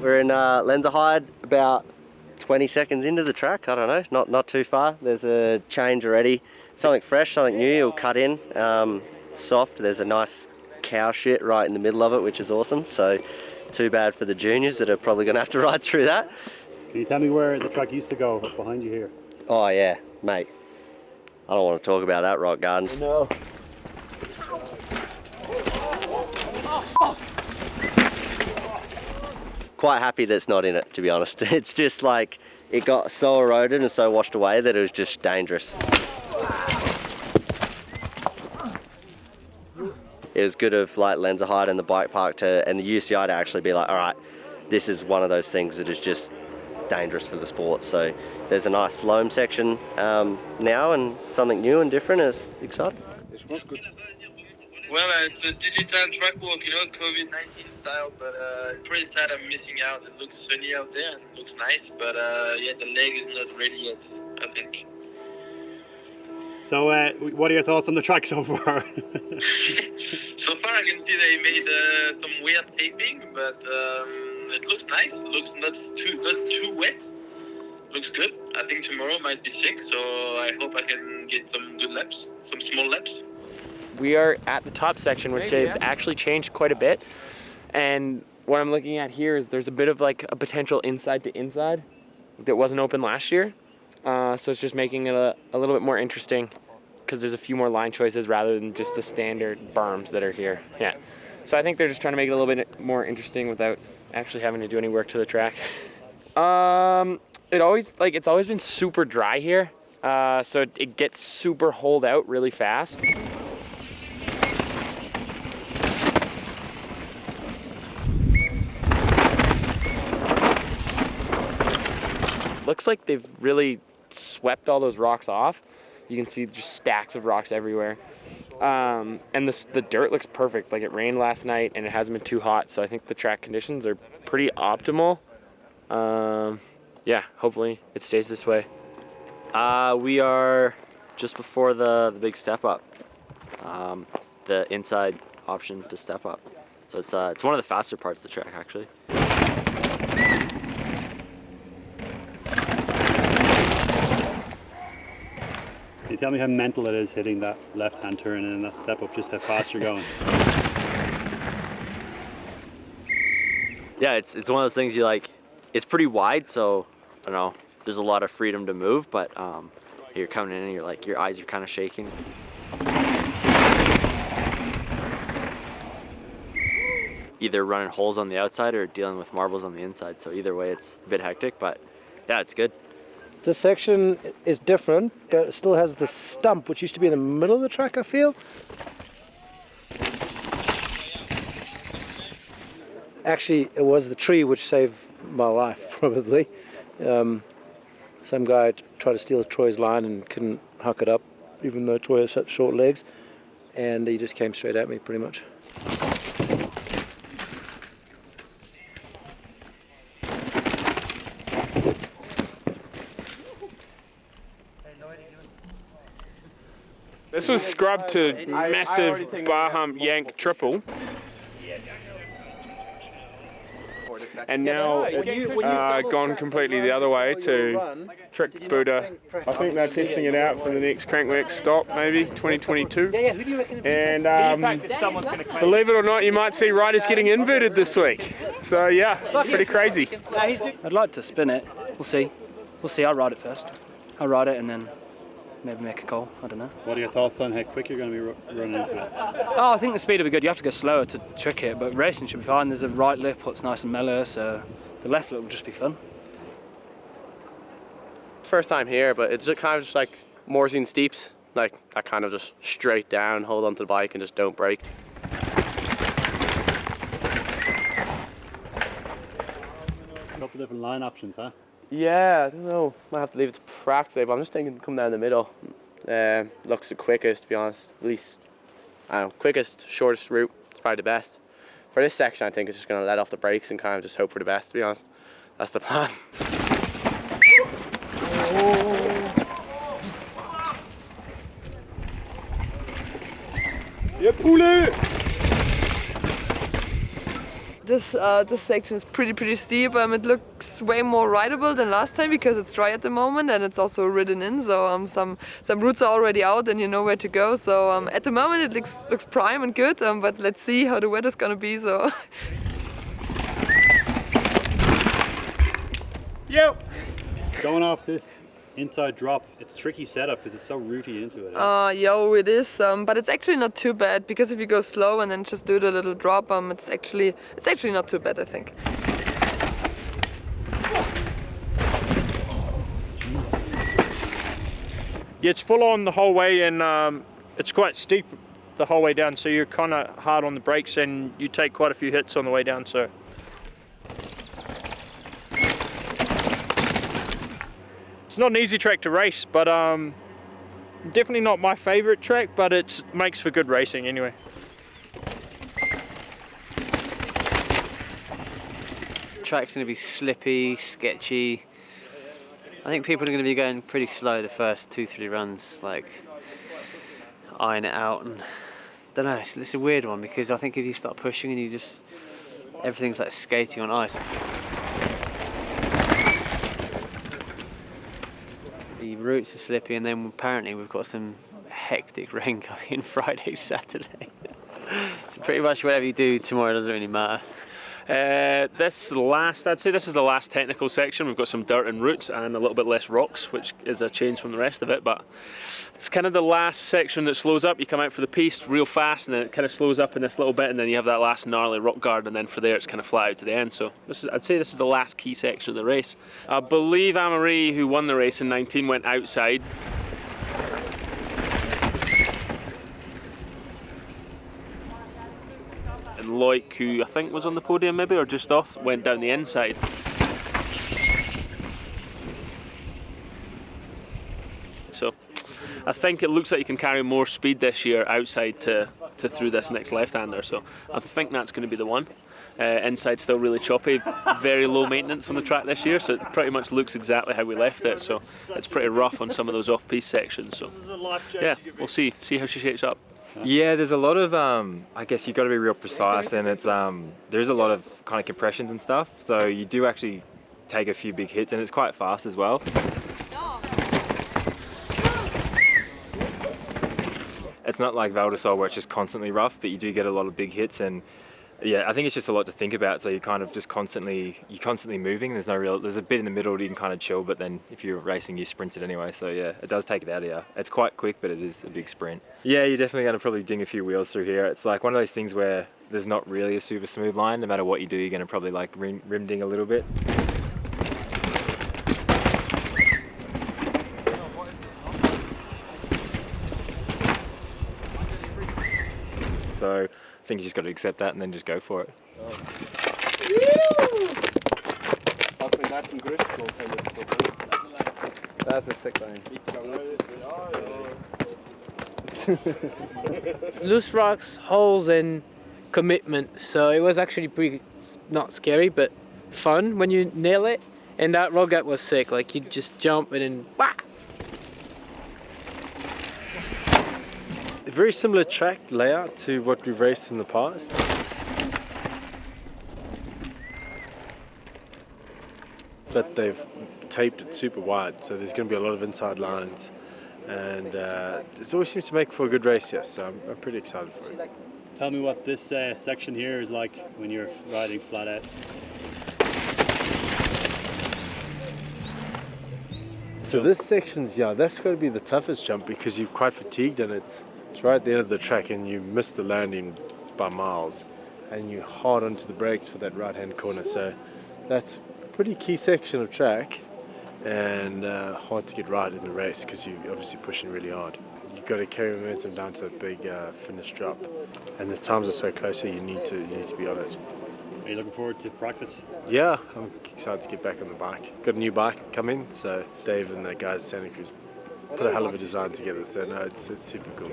We're in Lenzerheide, about 20 seconds into the track. I don't know, not too far. There's a change already. Something fresh, something new. You'll cut in, soft. There's a nice cow shit right in the middle of it, which is awesome. So too bad for the juniors that are probably going to have to ride through that. Can you tell me where the track used to go up behind you here? Oh yeah, mate. I don't want to talk about that rock garden. No. Quite happy that it's not in it, to be honest. It's just like, it got so eroded and so washed away that it was just dangerous. It was good of like Lenzerheide and the bike park and the UCI to actually be like, all right, this is one of those things that is just dangerous for the sport. So there's a nice loam section now, and something new and different is exciting. This was good. Well, it's a digital track walk, you know, COVID-19 style, but pretty sad I'm missing out. It looks sunny out there and it looks nice, but yeah, the leg is not ready yet, I think. So what are your thoughts on the track so far? So far I can see they made some weird taping, but it looks nice. It looks not too wet. Looks good. I think tomorrow might be sick, so I hope I can get some good laps, some small laps. We are at the top section, which they've actually changed quite a bit. And what I'm looking at here is there's a bit of like a potential inside to inside that wasn't open last year. So it's just making it a little bit more interesting because there's a few more line choices rather than just the standard berms that are here. Yeah. So I think they're just trying to make it a little bit more interesting without actually having to do any work to the track. It's always been super dry here. So it gets super holed out really fast. Looks like they've really swept all those rocks off. You can see just stacks of rocks everywhere. And the dirt looks perfect. Like, it rained last night and it hasn't been too hot, so I think the track conditions are pretty optimal. Yeah, hopefully it stays this way. We are just before the big step up, the inside option to step up. So it's one of the faster parts of the track, actually. Can you tell me how mental it is hitting that left-hand turn and that step up, just how fast you're going? Yeah, it's one of those things you like. It's pretty wide, so I don't know. There's a lot of freedom to move, but you're coming in and you're like, your eyes are kind of shaking. Either running holes on the outside or dealing with marbles on the inside. So either way, it's a bit hectic, but yeah, it's good. This section is different, but it still has the stump, which used to be in the middle of the track, I feel. Actually, it was the tree which saved my life, probably. Some guy tried to steal Troy's line and couldn't huck it up, even though Troy has such short legs, and he just came straight at me, pretty much. This was scrubbed to massive bar hump yank triple. And now it's gone completely the other way to trick Buddha. I think they're testing it out for the next Crankworks stop, maybe 2022. And believe it or not, you might see riders getting inverted this week. So yeah, pretty crazy. I'd like to spin it. We'll see. We'll see. I'll ride it first. I'll ride it and then maybe make a call. I don't know. What are your thoughts on how quick you're going to be running into it? Oh, I think the speed will be good. You have to go slower to trick it, but racing should be fine. There's a right lip that's nice and mellow, so the left lip will just be fun. First time here, but it's kind of just like Morzine steeps. Like, I kind of just straight down, hold onto the bike and just don't brake. A couple different line options, huh? Yeah, I don't know. Might have to leave it to practice, but I'm just thinking come down the middle. Looks the quickest, to be honest. At least, I don't know, quickest, shortest route. It's probably the best. For this section, I think it's just going to let off the brakes and kind of just hope for the best, to be honest. That's the plan. Yeah, pull it! this section is pretty steep. It looks way more rideable than last time because it's dry at the moment and it's also ridden in. So some routes are already out and you know where to go. So at the moment it looks prime and good. But let's see how the weather's gonna be. So. Yep. Going off this inside drop, it's tricky setup because it's so rooty into it. It is, but it's actually not too bad because if you go slow and then just do the little drop, it's actually not too bad, I think. Yeah, it's full on the whole way, and it's quite steep the whole way down, so you're kind of hard on the brakes and you take quite a few hits on the way down. So it's not an easy track to race, but definitely not my favorite track, but it makes for good racing anyway. The track's going to be slippy, sketchy. I think people are going to be going pretty slow the first 2-3 runs, like eyeing it out, and don't know, it's a weird one because I think if you start pushing and everything's like skating on ice. The routes are slippy, and then apparently we've got some hectic rain coming in Friday, Saturday. So pretty much whatever you do tomorrow doesn't really matter. I'd say this is the last technical section. We've got some dirt and roots and a little bit less rocks, which is a change from the rest of it, but it's kind of the last section that slows up. You come out for the piste real fast and then it kind of slows up in this little bit, and then you have that last gnarly rock guard, and then for there it's kind of flat out to the end. So I'd say this is the last key section of the race. I believe Anne-Marie, who won the race in 19, went outside. And Loic, who I think was on the podium maybe, or just off, went down the inside. So I think it looks like you can carry more speed this year outside to through this next left-hander, so I think that's going to be the one. Inside still really choppy, very low maintenance on the track this year, so it pretty much looks exactly how we left it, so it's pretty rough on some of those off-piste sections. So yeah, we'll see how she shapes up. Yeah, there's a lot of, I guess you've got to be real precise, and it's there's a lot of kind of compressions and stuff, so you do actually take a few big hits, and it's quite fast as well. It's not like Val d'Isole where it's just constantly rough, but you do get a lot of big hits, and yeah, I think it's just a lot to think about, so you're kind of just constantly moving. There's a bit in the middle that you can kind of chill, but then if you're racing, you sprint it anyway, so yeah, it does take it out of you. It's quite quick, but it is a big sprint. Yeah, you're definitely going to probably ding a few wheels through here. It's like one of those things where there's not really a super smooth line. No matter what you do, you're going to probably like rim ding a little bit. So I think you just got to accept that and then just go for it. That's a sick line. Loose rocks, holes, and commitment. So it was actually pretty, not scary, but fun when you nail it. And that rock gut was sick. Like you just jump and then wah! A very similar track layout to what we've raced in the past. But they've taped it super wide, so there's going to be a lot of inside lines, and it always seems to make for a good race here, so I'm pretty excited for it. Tell me what this section here is like when you're riding flat out. So this section's, yeah, that's going to be the toughest jump because you're quite fatigued, and it's right at the end of the track and you miss the landing by miles and you're hard onto the brakes for that right hand corner, so that's a pretty key section of track and hard to get right in the race because you're obviously pushing really hard. You've got to carry momentum down to that big finish drop, and the times are so close here, you need to be on it. Are you looking forward to practice? Yeah, I'm excited to get back on the bike. Got a new bike coming, so Dave and the guys at Santa Cruz put a hell of a design together, so no, it's super cool.